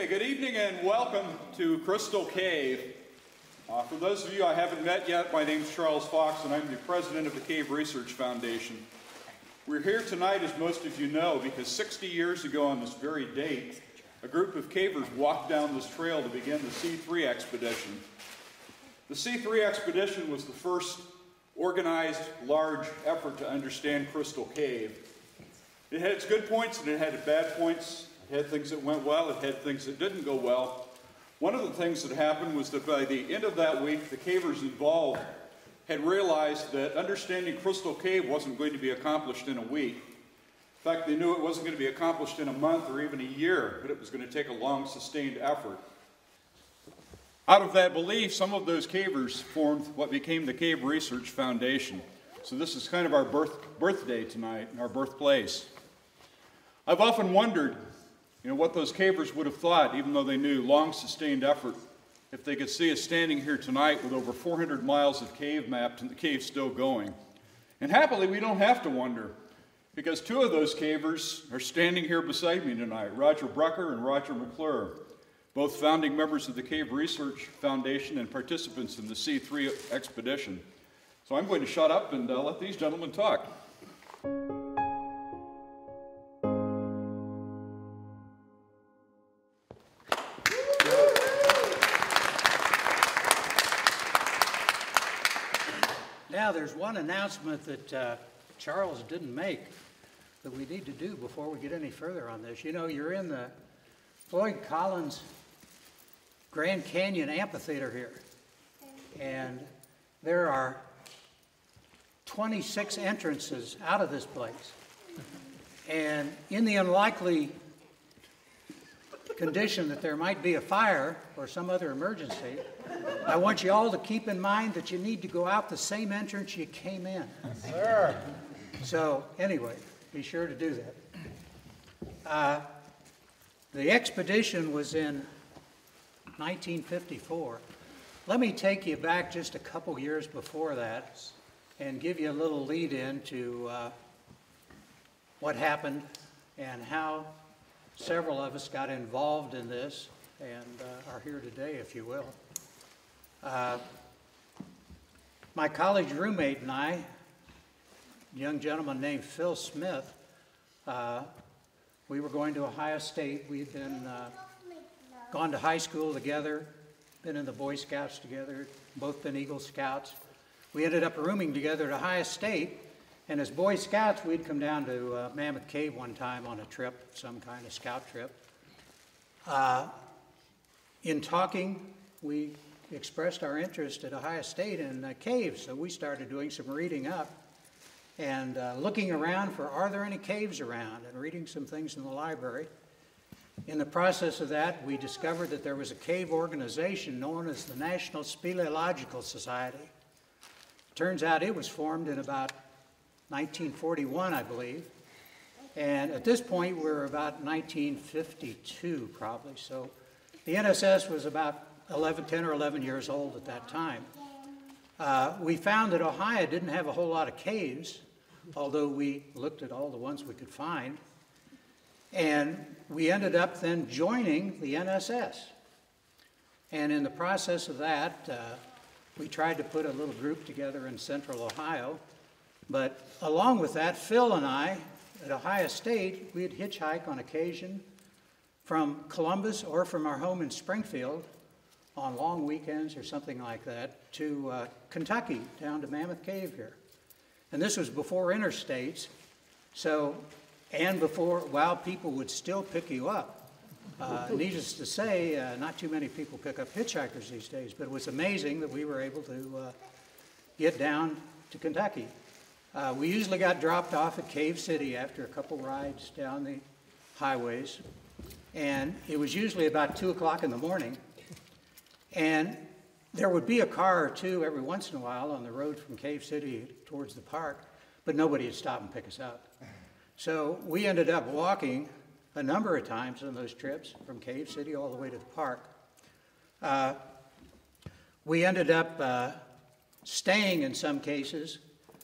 Okay, good evening and welcome to Crystal Cave. For those of you I haven't met yet, my name is Charles Fox and I'm the president of the Cave Research Foundation. We're here tonight, as most of you know, because 60 years ago on this very date, a group of cavers walked down this trail to begin the C3 expedition. The C3 expedition was the first organized, large effort to understand Crystal Cave. It had its good points and it had its bad points. It had things that went well, it had things that didn't go well. One of the things that happened was that by the end of that week, the cavers involved had realized that understanding Crystal Cave wasn't going to be accomplished in a week. In fact, they knew it wasn't going to be accomplished in a month or even a year, but it was going to take a long, sustained effort. Out of that belief, some of those cavers formed what became the Cave Research Foundation. So this is kind of our birthday tonight, our birthplace. I've often wondered, what those cavers would have thought, even though they knew long, sustained effort, if they could see us standing here tonight with over 400 miles of cave mapped and the cave still going. And happily, we don't have to wonder, because two of those cavers are standing here beside me tonight, Roger Brucker and Roger McClure, both founding members of the Cave Research Foundation and participants in the C3 expedition. So I'm going to shut up and let these gentlemen talk. Now, there's one announcement that Charles didn't make that we need to do before we get any further on this. You're in the Floyd Collins Grand Canyon Amphitheater here, and there are 26 entrances out of this place. And in the unlikely condition that there might be a fire or some other emergency, I want you all to keep in mind that you need to go out the same entrance you came in. Sure. So anyway, be sure to do that. The expedition was in 1954. Let me take you back just a couple years before that and give you a little lead in to what happened and how several of us got involved in this and are here today, if you will. My college roommate and I, a young gentleman named Phil Smith, we were going to Ohio State. We'd been gone to high school together, been in the Boy Scouts together, both been Eagle Scouts. We ended up rooming together at Ohio State, and as Boy Scouts, we'd come down to Mammoth Cave one time on a trip, some kind of scout trip. In talking, we expressed our interest at Ohio State in caves, so we started doing some reading up and looking around for are there any caves around and reading some things in the library. In the process of that, we discovered that there was a cave organization known as the National Speleological Society. Turns out it was formed in about 1941, I believe, and at this point we're about 1952 probably, so the NSS was about 10 or 11 years old at that time. We found that Ohio didn't have a whole lot of caves, although we looked at all the ones we could find. And we ended up then joining the NSS. And in the process of that, we tried to put a little group together in central Ohio. But along with that, Phil and I at Ohio State, we'd hitchhike on occasion from Columbus or from our home in Springfield on long weekends or something like that to Kentucky, down to Mammoth Cave here. And this was before interstates, and before, while people would still pick you up. Needless to say, not too many people pick up hitchhikers these days, but it was amazing that we were able to get down to Kentucky. We usually got dropped off at Cave City after a couple rides down the highways, and it was usually about 2 o'clock in the morning. And there would be a car or two every once in a while on the road from Cave City towards the park, but nobody would stop and pick us up. So we ended up walking a number of times on those trips from Cave City all the way to the park. We ended up staying in some cases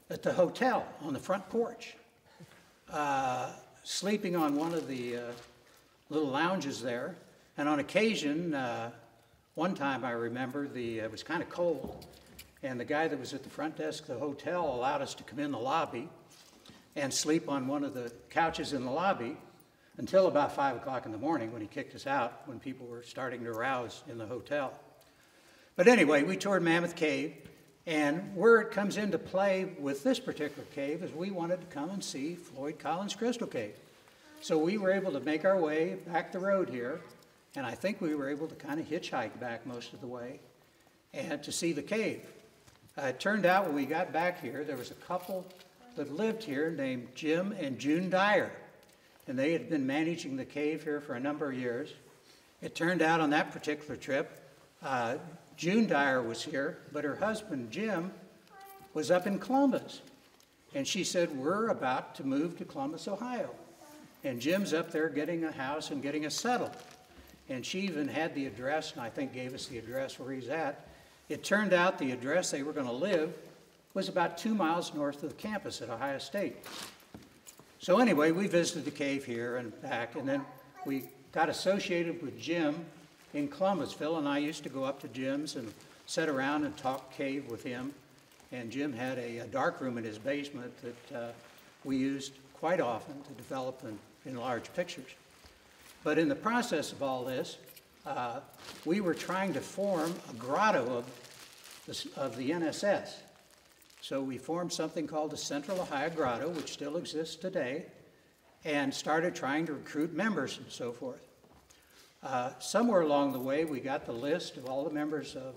at the hotel on the front porch, sleeping on one of the little lounges there, And on occasion, one time I remember, it was kind of cold, and the guy that was at the front desk of the hotel allowed us to come in the lobby and sleep on one of the couches in the lobby until about 5 o'clock in the morning when he kicked us out, when people were starting to rouse in the hotel. But anyway, we toured Mammoth Cave, and where it comes into play with this particular cave is we wanted to come and see Floyd Collins Crystal Cave. So we were able to make our way back the road here, and I think we were able to kind of hitchhike back most of the way and to see the cave. It turned out when we got back here, there was a couple that lived here named Jim and June Dyer, and they had been managing the cave here for a number of years. It turned out on that particular trip, June Dyer was here, but her husband, Jim, was up in Columbus. And she said, we're about to move to Columbus, Ohio. And Jim's up there getting a house and getting us settled. And she even had the address, and I think gave us the address where he's at. It turned out the address they were going to live was about 2 miles north of the campus at Ohio State. So anyway, we visited the cave here and back, and then we got associated with Jim in Columbus. Phil and I used to go up to Jim's and sit around and talk cave with him. And Jim had a dark room in his basement that we used quite often to develop and enlarge pictures. But in the process of all this, we were trying to form a grotto of the NSS. So we formed something called the Central Ohio Grotto, which still exists today, and started trying to recruit members and so forth. Somewhere along the way, we got the list of all the members of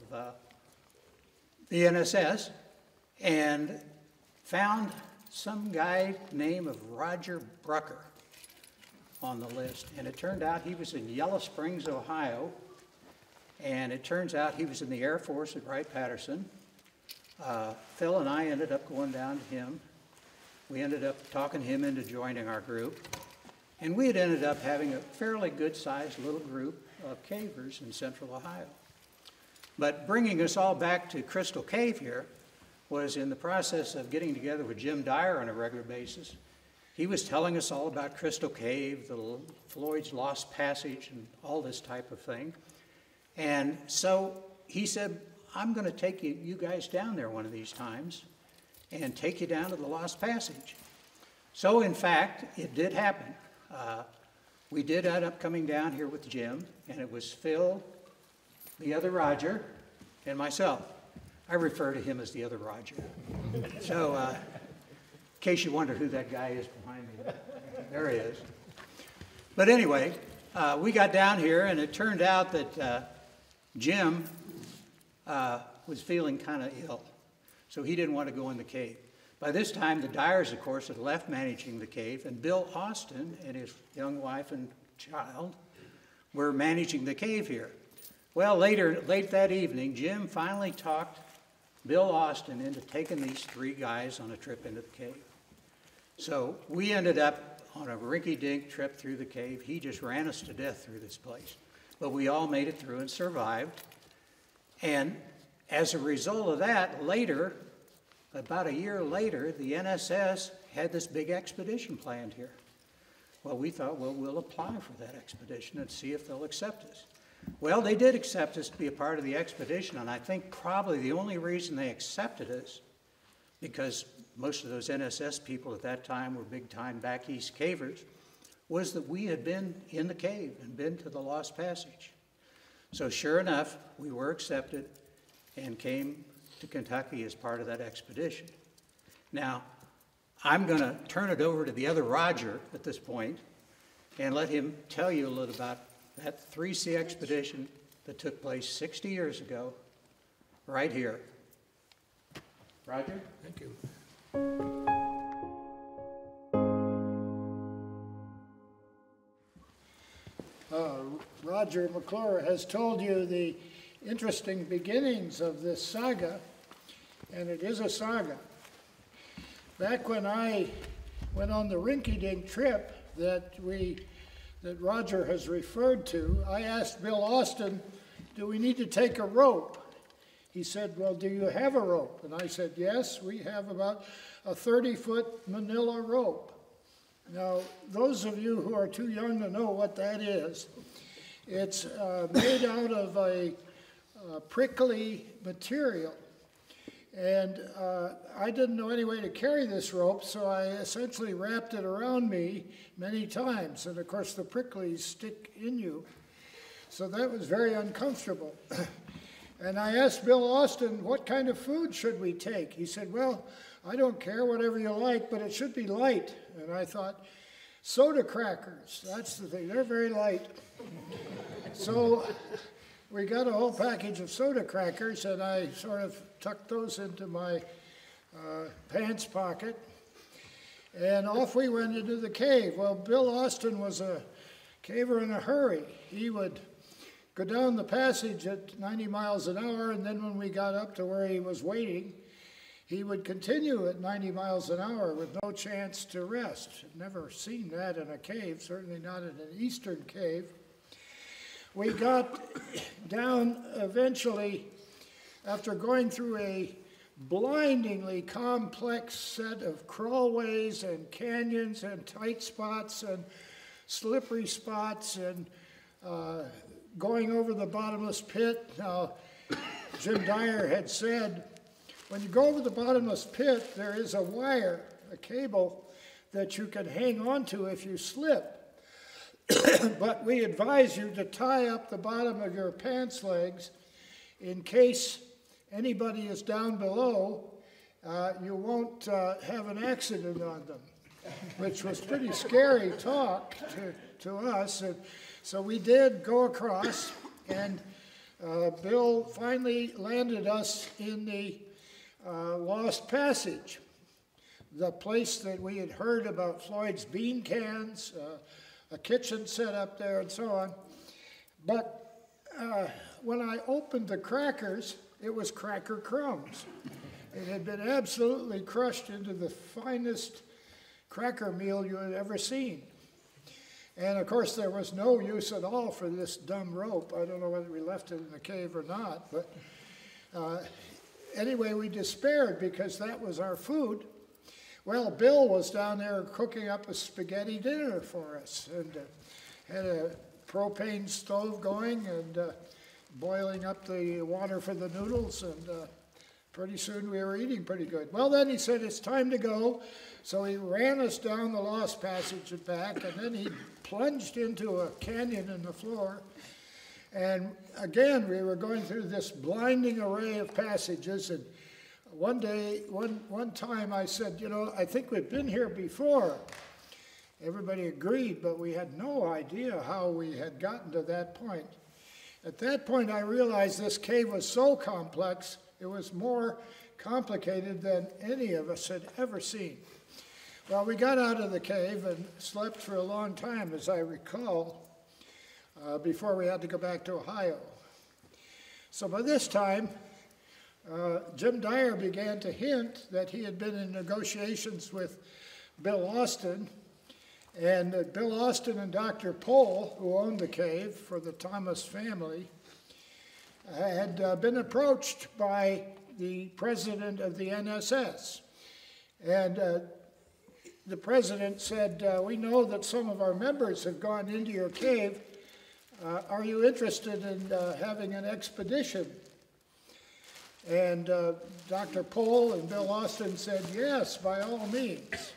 the NSS and found some guy named of Roger Brucker on the list. And it turned out he was in Yellow Springs, Ohio, and it turns out he was in the Air Force at Wright-Patterson. Phil and I ended up going down to him. We ended up talking him into joining our group. And we had ended up having a fairly good-sized little group of cavers in Central Ohio. But bringing us all back to Crystal Cave here was in the process of getting together with Jim Dyer on a regular basis. He was telling us all about Crystal Cave, the Floyd's Lost Passage, and all this type of thing. And so he said, I'm going to take you guys down there one of these times and take you down to the Lost Passage. So in fact, it did happen. We did end up coming down here with Jim, and it was Phil, the other Roger, and myself. I refer to him as the other Roger. So in case you wonder who that guy is behind me, there he is. But anyway, we got down here, and it turned out that Jim was feeling kind of ill, so he didn't want to go in the cave. By this time, the Dyers, of course, had left managing the cave, and Bill Austin and his young wife and child were managing the cave here. Well, late that evening, Jim finally talked Bill Austin into taking these three guys on a trip into the cave. So we ended up on a rinky-dink trip through the cave. He just ran us to death through this place. But we all made it through and survived. And as a result of that, later, about a year later, the NSS had this big expedition planned here. Well, we thought, well, we'll apply for that expedition and see if they'll accept us. Well, they did accept us to be a part of the expedition, and I think probably the only reason they accepted us, because most of those NSS people at that time were big-time back east cavers, was that we had been in the cave and been to the Lost Passage. So sure enough, we were accepted and came to Kentucky as part of that expedition. Now, I'm going to turn it over to the other Roger at this point and let him tell you a little about that 3C expedition that took place 60 years ago, right here. Roger? Thank you. Roger McClure has told you the interesting beginnings of this saga, and it is a saga. Back when I went on the rinky-dink trip that Roger has referred to, I asked Bill Austin, do we need to take a rope? He said, well, do you have a rope? And I said, yes, we have about a 30-foot manila rope. Now, those of you who are too young to know what that is, It's made out of a prickly material. And I didn't know any way to carry this rope, so I essentially wrapped it around me many times. And of course, the pricklies stick in you. So that was very uncomfortable. And I asked Bill Austin, what kind of food should we take? He said, well, I don't care, whatever you like, but it should be light. And I thought, soda crackers, that's the thing, they're very light. So we got a whole package of soda crackers, and I sort of tucked those into my pants pocket. And off we went into the cave. Well, Bill Austin was a caver in a hurry. He would go down the passage at 90 miles an hour, and then when we got up to where he was waiting, he would continue at 90 miles an hour with no chance to rest. I've never seen that in a cave, certainly not in an eastern cave. We got down eventually, after going through a blindingly complex set of crawlways and canyons and tight spots and slippery spots and going over the bottomless pit. Now, Jim Dyer had said, when you go over the bottomless pit, there is a wire, a cable, that you can hang onto if you slip. But we advise you to tie up the bottom of your pants legs in case anybody is down below, you won't have an accident on them, which was pretty scary talk to us. And so we did go across, and Bill finally landed us in the Lost Passage, the place that we had heard about Floyd's bean cans, a kitchen set up there, and so on. But when I opened the crackers, it was cracker crumbs. It had been absolutely crushed into the finest cracker meal you had ever seen. And of course, there was no use at all for this dumb rope. I don't know whether we left it in the cave or not, but anyway, we despaired because that was our food. Well, Bill was down there cooking up a spaghetti dinner for us, and had a propane stove going and boiling up the water for the noodles, and pretty soon we were eating pretty good. Well, then he said, it's time to go. So he ran us down the Lost Passage and back, and then he plunged into a canyon in the floor. And again, we were going through this blinding array of passages. And one time I said, you know, I think we've been here before. Everybody agreed, but we had no idea how we had gotten to that point. At that point, I realized this cave was so complex, it was more complicated than any of us had ever seen. Well, we got out of the cave and slept for a long time, as I recall, before we had to go back to Ohio. So by this time, Jim Dyer began to hint that he had been in negotiations with Bill Austin, and that Bill Austin and Dr. Pohl, who owned the cave for the Thomas family, had been approached by the president of the NSS. And the president said, we know that some of our members have gone into your cave. Are you interested in having an expedition? And Dr. Pohl and Bill Austin said, yes, by all means.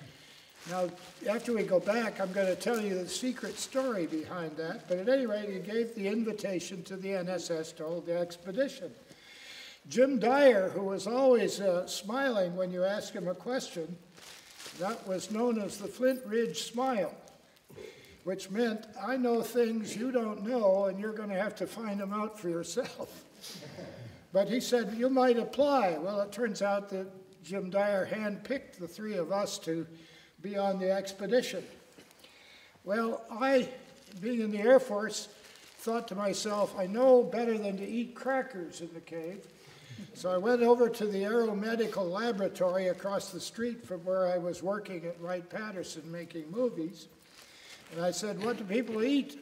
Now, after we go back, I'm going to tell you the secret story behind that. But at any rate, he gave the invitation to the NSS to hold the expedition. Jim Dyer, who was always smiling when you asked him a question, that was known as the Flint Ridge Smile, which meant, I know things you don't know, and you're going to have to find them out for yourself. But he said, you might apply. Well, it turns out that Jim Dyer handpicked the three of us to be on the expedition. Well, I, being in the Air Force, thought to myself, I know better than to eat crackers in the cave. So I went over to the aeromedical laboratory across the street from where I was working at Wright-Patterson making movies. And I said, what do people eat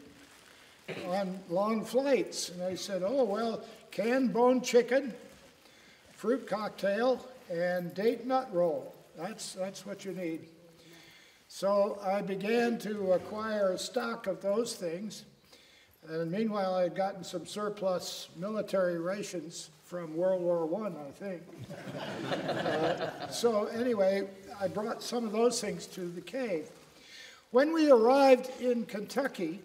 on long flights? And they said, oh, well, canned bone chicken, fruit cocktail, and date nut roll. That's what you need. So I began to acquire a stock of those things. And meanwhile, I had gotten some surplus military rations from World War I think. So anyway, I brought some of those things to the cave. When we arrived in Kentucky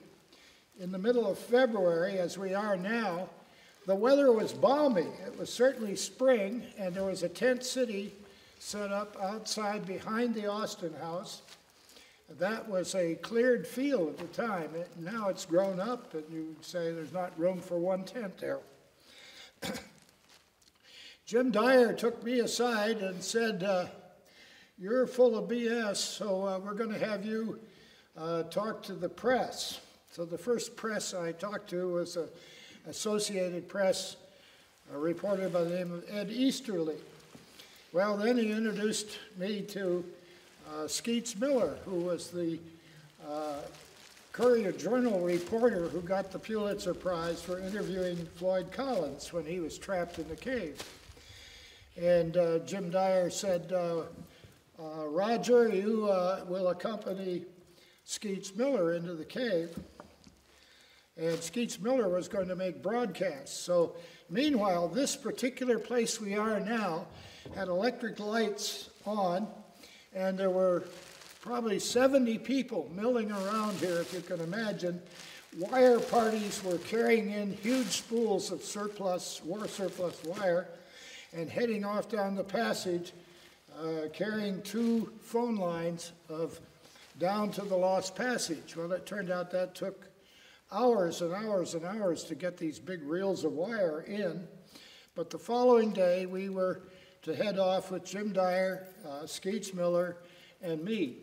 in the middle of February, as we are now, the weather was balmy. It was certainly spring, and there was a tent city set up outside behind the Austin House. That was a cleared field at the time. Now it's grown up, and you would say there's not room for one tent there. Jim Dyer took me aside and said, you're full of BS, so we're going to have you talk to the press. So the first press I talked to was an Associated Press reporter by the name of Ed Easterly. Well, then he introduced me to Skeets Miller, who was the Courier Journal reporter who got the Pulitzer Prize for interviewing Floyd Collins when he was trapped in the cave. And Jim Dyer said, Roger, you will accompany Skeets Miller into the cave. And Skeets Miller was going to make broadcasts. So meanwhile, this particular place we are now had electric lights on, and there were probably 70 people milling around here, if you can imagine. Wire parties were carrying in huge spools of war surplus wire, and heading off down the passage, carrying 2 phone lines down to the Lost Passage. Well, it turned out that took hours and hours and hours to get these big reels of wire in. But the following day, we were to head off with Jim Dyer, Skeets Miller, and me.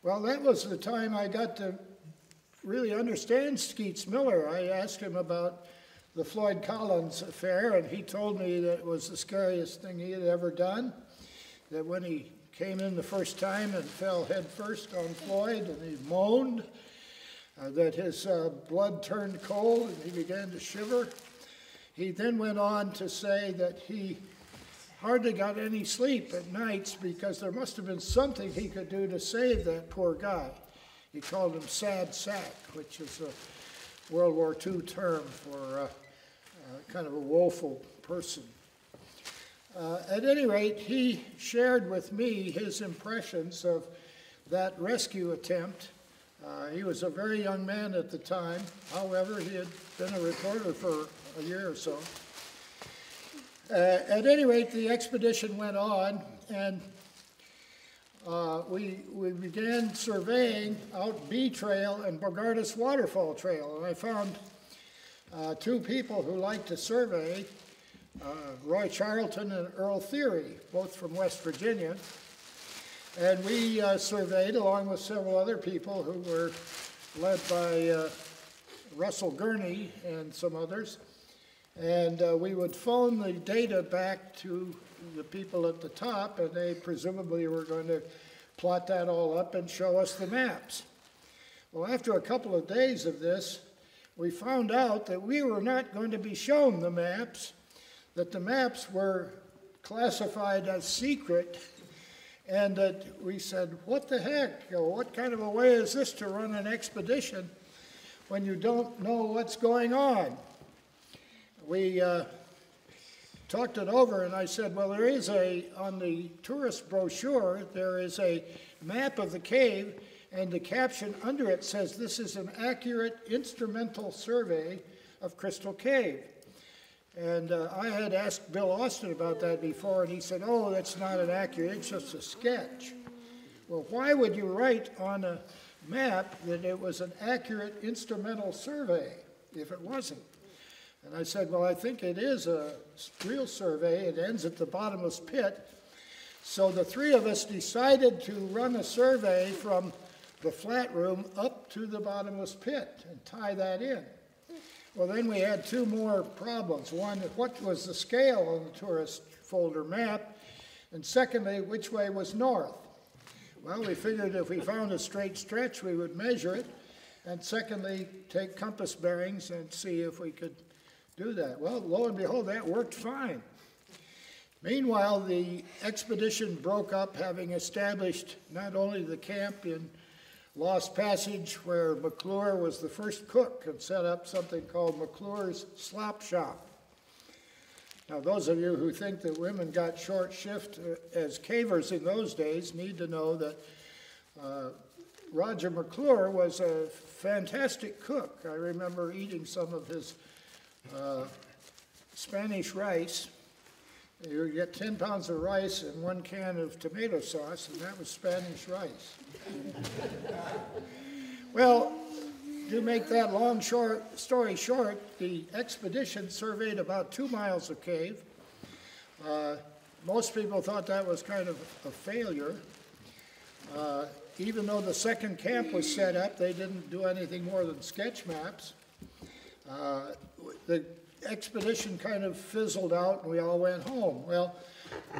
Well, that was the time I got to really understand Skeets Miller. I asked him about the Floyd Collins affair, and he told me that it was the scariest thing he had ever done, that when he came in the first time and fell head first on Floyd, and he moaned, that his blood turned cold and he began to shiver. He then went on to say that he hardly got any sleep at nights because there must have been something he could do to save that poor guy. He called him Sad Sack, which is a World War II term for kind of a woeful person. At any rate, he shared with me his impressions of that rescue attempt. He was a very young man at the time. However, he had been a reporter for a year or so. At any rate, the expedition went on, and we began surveying out B Trail and Bogardus Waterfall Trail, and I found 2 people who liked to survey, Roy Charlton and Earl Theory, both from West Virginia. And we surveyed along with several other people who were led by Russell Gurney and some others. And we would phone the data back to the people at the top, and they presumably were going to plot that all up and show us the maps. Well, after a couple of days of this, we found out that we were not going to be shown the maps, that the maps were classified as secret, and that we said, what the heck? What kind of a way is this to run an expedition when you don't know what's going on? We talked it over, and I said, well, there is on the tourist brochure, there is a map of the cave, and the caption under it says, this is an accurate instrumental survey of Crystal Cave. And I had asked Bill Austin about that before, and he said, oh, that's not an accurate, it's just a sketch. Well, why would you write on a map that it was an accurate instrumental survey if it wasn't? And I said, well, I think it is a real survey. It ends at the bottomless pit. So the 3 of us decided to run a survey from the flat room up to the bottomless pit and tie that in. Well, then we had 2 more problems. One, what was the scale on the tourist folder map? And secondly, which way was north? Well, we figured if we found a straight stretch, we would measure it. And secondly, take compass bearings and see if we could do that. Well, lo and behold, that worked fine. Meanwhile, the expedition broke up, having established not only the camp in Lost Passage, where McClure was the first cook and set up something called McClure's Slop Shop. Now, those of you who think that women got short shift as cavers in those days need to know that Roger McClure was a fantastic cook. I remember eating some of his Spanish rice. You would get 10 pounds of rice and 1 can of tomato sauce, and that was Spanish rice. Well, to make that long story short, the expedition surveyed about 2 miles of cave. Most people thought that was kind of a failure. Even though the second camp was set up, they didn't do anything more than sketch maps. The expedition kind of fizzled out and we all went home. Well,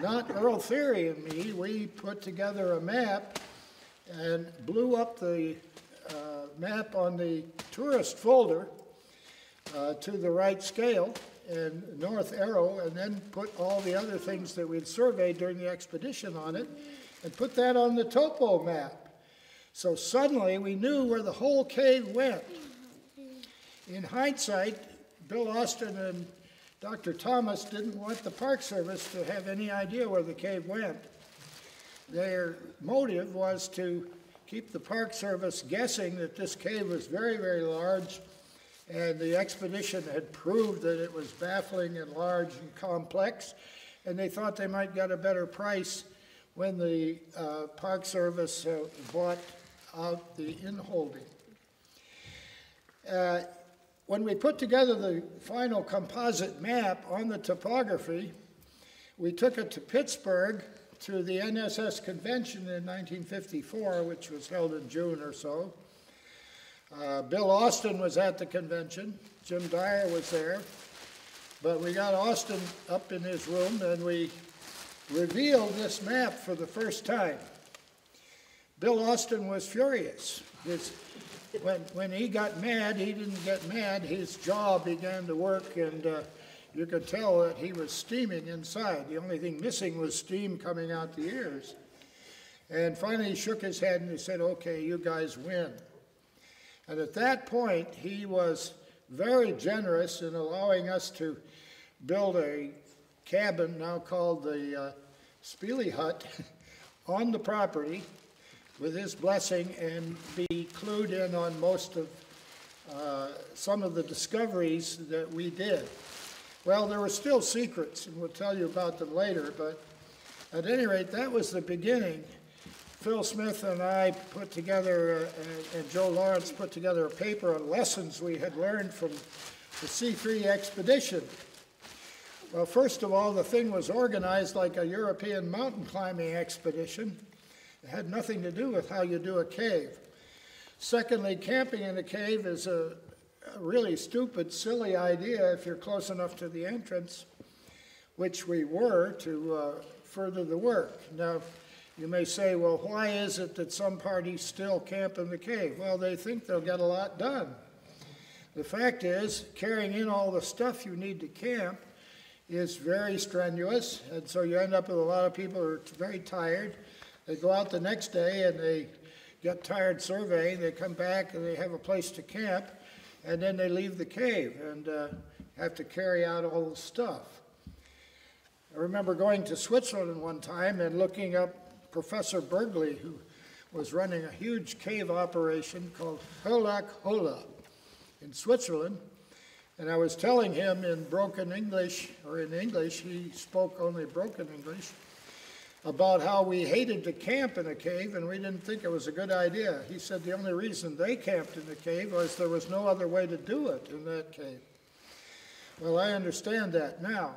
not Earl Theory and me, we put together a map and blew up the map on the tourist folder to the right scale and north arrow, and then put all the other things that we'd surveyed during the expedition on it, and put that on the topo map. So suddenly we knew where the whole cave went. In hindsight, Bill Austin and Dr. Thomas didn't want the Park Service to have any idea where the cave went. Their motive was to keep the Park Service guessing that this cave was very, very large, and the expedition had proved that it was baffling and large and complex, and they thought they might get a better price when the Park Service bought out the inholding. When we put together the final composite map on the topography, we took it to Pittsburgh to the NSS convention in 1954, which was held in June or so. Bill Austin was at the convention. Jim Dyer was there. But we got Austin up in his room and we revealed this map for the first time. Bill Austin was furious. When he got mad, he didn't get mad. His jaw began to work, and you could tell that he was steaming inside. The only thing missing was steam coming out the ears. And finally he shook his head and he said, "Okay, you guys win." And at that point, he was very generous in allowing us to build a cabin, now called the Speely Hut, on the property with his blessing, and be clued in on most of some of the discoveries that we did. Well, there were still secrets, and we'll tell you about them later, but at any rate, that was the beginning. Phil Smith and I put together, and Joe Lawrence put together a paper on lessons we had learned from the C3 expedition. Well, first of all, the thing was organized like a European mountain climbing expedition. It had nothing to do with how you do a cave. Secondly, camping in a cave is a really stupid, silly idea if you're close enough to the entrance, which we were to further the work. Now, you may say, well, why is it that some parties still camp in the cave? Well, they think they'll get a lot done. The fact is, carrying in all the stuff you need to camp is very strenuous, and so you end up with a lot of people who are very tired. They go out the next day and they get tired surveying, they come back and they have a place to camp, and then they leave the cave and have to carry out all the stuff. I remember going to Switzerland one time and looking up Professor Bergley, who was running a huge cave operation called Höhlach Höhle in Switzerland, and I was telling him in broken English, or in English, he spoke only broken English, about how we hated to camp in a cave and we didn't think it was a good idea. He said the only reason they camped in the cave was there was no other way to do it in that cave. Well, I understand that now.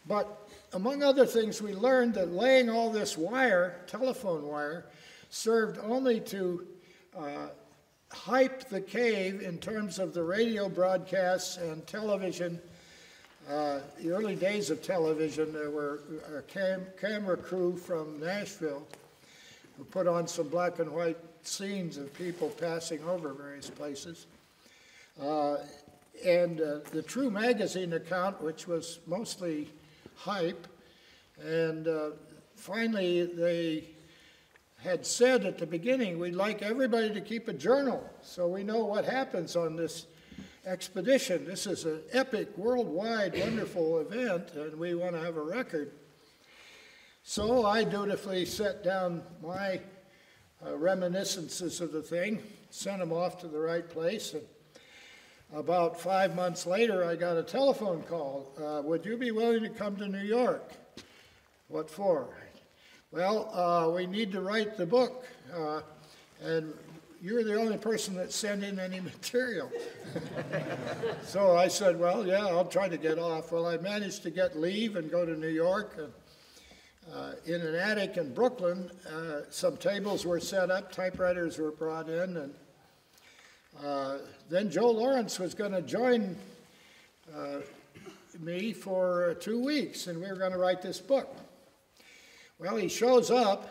But among other things, we learned that laying all this wire, telephone wire, served only to hype the cave in terms of the radio broadcasts and television. The early days of television, there were a camera crew from Nashville who put on some black and white scenes of people passing over various places. And the True Magazine account, which was mostly hype, and finally they had said at the beginning, we'd like everybody to keep a journal so we know what happens on this expedition. This is an epic, worldwide, wonderful event, and we want to have a record. So I dutifully set down my reminiscences of the thing, sent them off to the right place, and about 5 months later, I got a telephone call. Would you be willing to come to New York? What for? Well, we need to write the book, and you're the only person that sent in any material. So I said, well, yeah, I'll try to get off. Well, I managed to get leave and go to New York. And, in an attic in Brooklyn, some tables were set up, typewriters were brought in, and then Joe Lawrence was going to join me for 2 weeks, and we were going to write this book. Well, he shows up.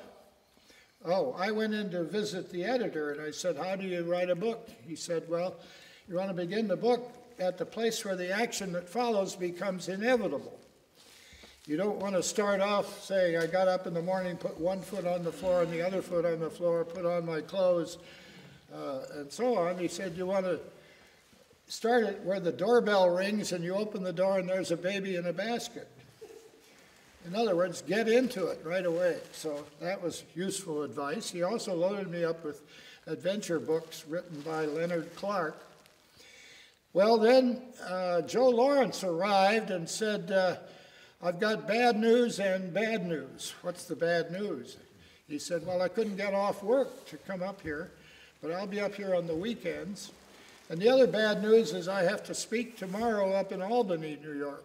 Oh, I went in to visit the editor, and I said, how do you write a book? He said, well, you want to begin the book at the place where the action that follows becomes inevitable. You don't want to start off saying, I got up in the morning, put one foot on the floor and the other foot on the floor, put on my clothes, and so on. He said, you want to start it where the doorbell rings and you open the door and there's a baby in a basket. In other words, get into it right away. So that was useful advice. He also loaded me up with adventure books written by Leonard Clark. Well, then Joe Lawrence arrived and said, I've got bad news and bad news. What's the bad news? He said, well, I couldn't get off work to come up here, but I'll be up here on the weekends. And the other bad news is I have to speak tomorrow up in Albany, New York.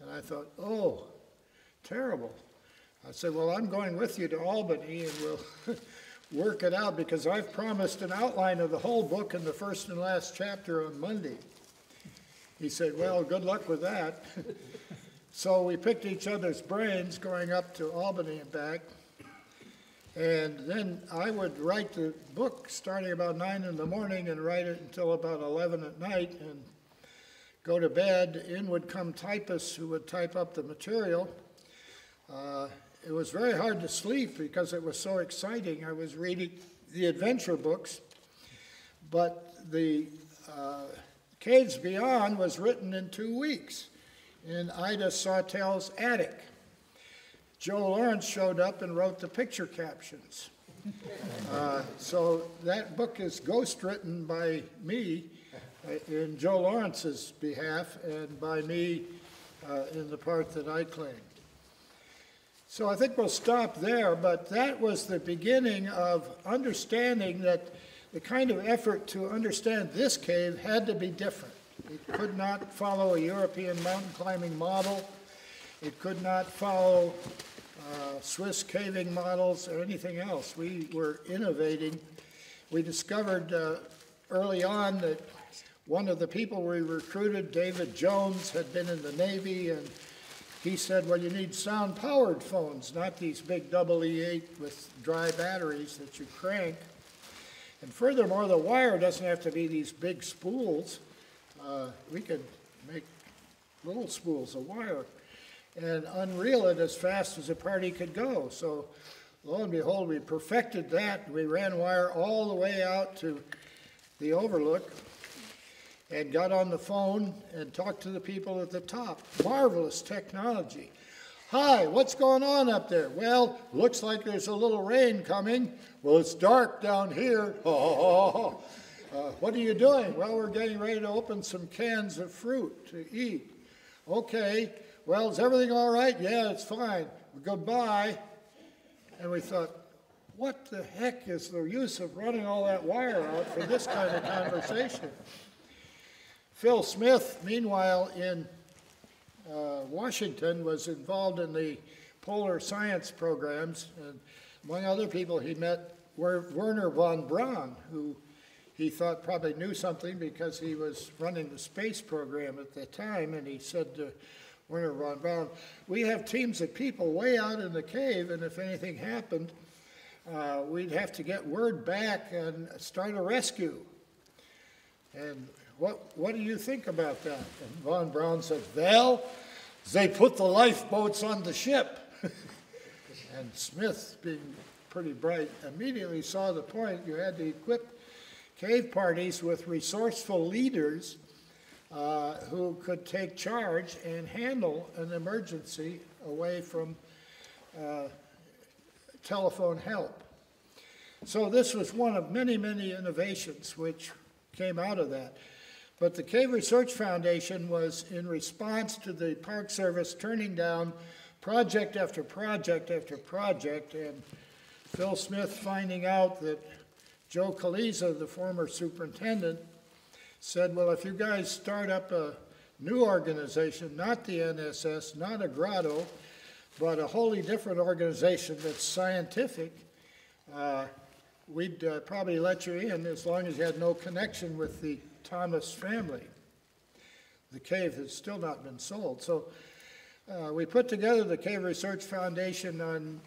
And I thought, oh, terrible. I said, well, I'm going with you to Albany, and we'll work it out, because I've promised an outline of the whole book in the first and last chapter on Monday. He said, well, good luck with that. So we picked each other's brains going up to Albany and back. And then I would write the book starting about 9 in the morning and write it until about 11 at night and go to bed. In would come typists who would type up the material. It was very hard to sleep because it was so exciting. I was reading the adventure books, but the Caves Beyond was written in 2 weeks in Ida Sawtell's attic. Joe Lawrence showed up and wrote the picture captions. So that book is ghost-written by me in Joe Lawrence's behalf and by me in the part that I claimed. So I think we'll stop there, but that was the beginning of understanding that the kind of effort to understand this cave had to be different. It could not follow a European mountain climbing model. It could not follow Swiss caving models or anything else. We were innovating. We discovered early on that one of the people we recruited, David Jones, had been in the Navy, and he said, well, you need sound-powered phones, not these big EE8 with dry batteries that you crank. And furthermore, the wire doesn't have to be these big spools. We could make little spools of wire and unreel it as fast as a party could go. So lo and behold, we perfected that. We ran wire all the way out to the overlook and got on the phone and talked to the people at the top. Marvelous technology. Hi, what's going on up there? Well, looks like there's a little rain coming. Well, it's dark down here. What are you doing? Well, we're getting ready to open some cans of fruit to eat. Okay. Well, is everything all right? Yeah, it's fine. Goodbye. And we thought, what the heck is the use of running all that wire out for this kind of conversation? Phil Smith, meanwhile, in Washington, was involved in the polar science programs. And among other people, he met Werner von Braun, who he thought probably knew something because he was running the space program at the time. And he said to Werner von Braun, we have teams of people way out in the cave, and if anything happened, we'd have to get word back and start a rescue. And what do you think about that? And von Braun said, well, they put the lifeboats on the ship. And Smith, being pretty bright, immediately saw the point. You had to equip cave parties with resourceful leaders who could take charge and handle an emergency away from telephone help. So this was one of many, many innovations which came out of that. But the Cave Research Foundation was in response to the Park Service turning down project after project after project, and Phil Smith finding out that Joe Kaliza, the former superintendent, said, well, if you guys start up a new organization, not the NSS, not a grotto, but a wholly different organization that's scientific, we'd probably let you in as long as you had no connection with the Thomas family. The cave has still not been sold. So we put together the Cave Research Foundation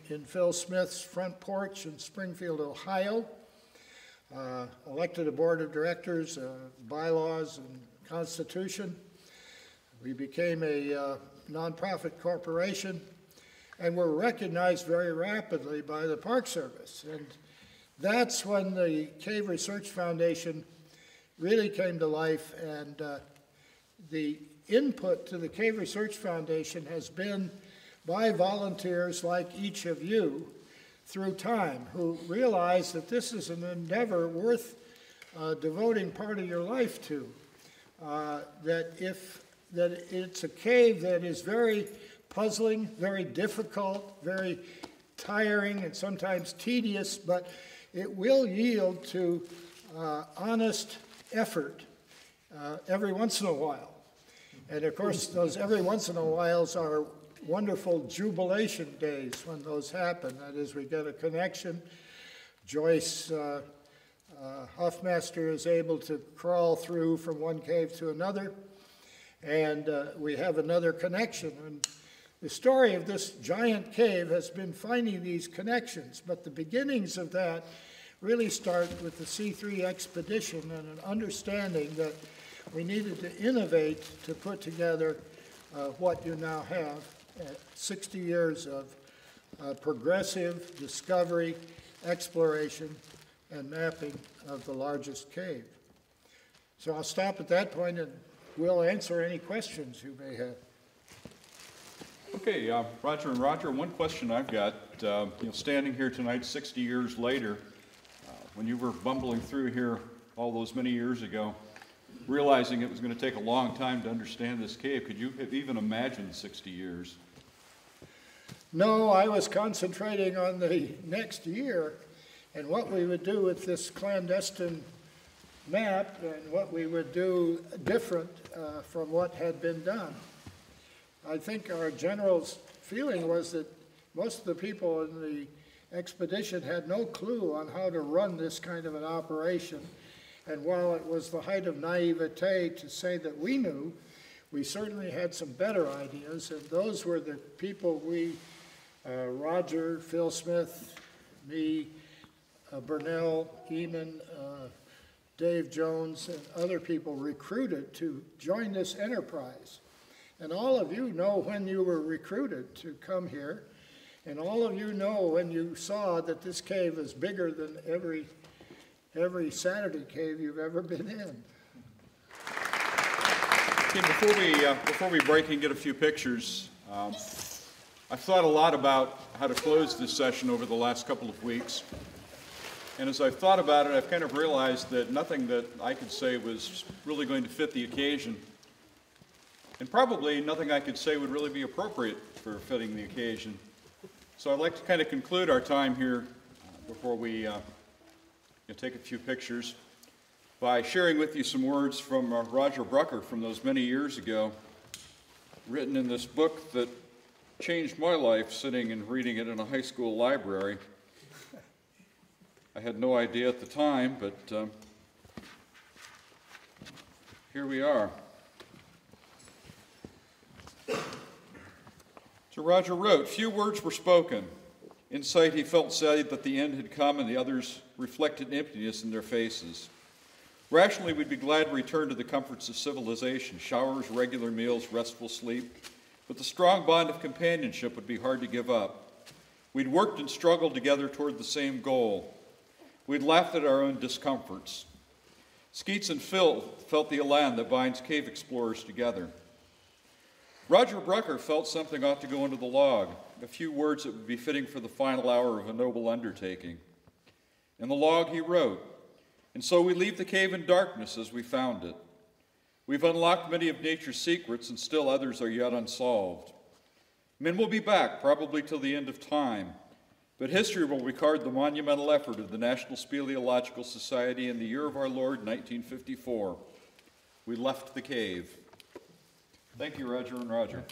in Phil Smith's front porch in Springfield, Ohio, elected a board of directors, bylaws, and constitution. We became a nonprofit corporation and were recognized very rapidly by the Park Service. And that's when the Cave Research Foundation really came to life, and the input to the Cave Research Foundation has been by volunteers like each of you through time, who realize that this is an endeavor worth devoting part of your life to. That it's a cave that is very puzzling, very difficult, very tiring, and sometimes tedious, but it will yield to honest effort every once in a while. And of course, those every once in a whiles are wonderful jubilation days when those happen. That is, we get a connection. Joyce Huffmaster is able to crawl through from one cave to another, and we have another connection. And the story of this giant cave has been finding these connections, but the beginnings of that really start with the C3 expedition and an understanding that we needed to innovate to put together what you now have, 60 years of progressive discovery, exploration, and mapping of the largest cave. So I'll stop at that point and we'll answer any questions you may have. Okay, Roger and Roger, one question I've got, standing here tonight 60 years later, when you were bumbling through here all those many years ago, realizing it was going to take a long time to understand this cave, could you have even imagined 60 years? No, I was concentrating on the next year and what we would do with this clandestine map and what we would do different from what had been done. I think our general feeling was that most of the people in the expedition had no clue on how to run this kind of an operation. And while it was the height of naivete to say that we knew, we certainly had some better ideas, and those were the people we, Roger, Phil Smith, me, Burnell, Eamon, Dave Jones, and other people recruited to join this enterprise. And all of you know when you were recruited to come here, and all of you know when you saw that this cave is bigger than every Saturday cave you've ever been in. Okay, before we break and get a few pictures, I've thought a lot about how to close this session over the last couple of weeks. And as I've thought about it, I've kind of realized that nothing that I could say was really going to fit the occasion. And probably nothing I could say would really be appropriate for fitting the occasion. So I'd like to kind of conclude our time here before we take a few pictures by sharing with you some words from Roger Brucker from those many years ago, written in this book that changed my life, sitting and reading it in a high school library. I had no idea at the time, but here we are. So Roger wrote, "Few words were spoken. In sight he felt sad that the end had come, and the others reflected emptiness in their faces. Rationally, we'd be glad to return to the comforts of civilization, showers, regular meals, restful sleep, but the strong bond of companionship would be hard to give up. We'd worked and struggled together toward the same goal. We'd laughed at our own discomforts. Skeets and Phil felt the elan that binds cave explorers together. Roger Brucker felt something ought to go into the log, a few words that would be fitting for the final hour of a noble undertaking. In the log he wrote, "And so we leave the cave in darkness as we found it. We've unlocked many of nature's secrets, and still others are yet unsolved. Men will be back, probably till the end of time, but history will record the monumental effort of the National Speleological Society in the year of our Lord, 1954. We left the cave." Thank you, Roger and Roger.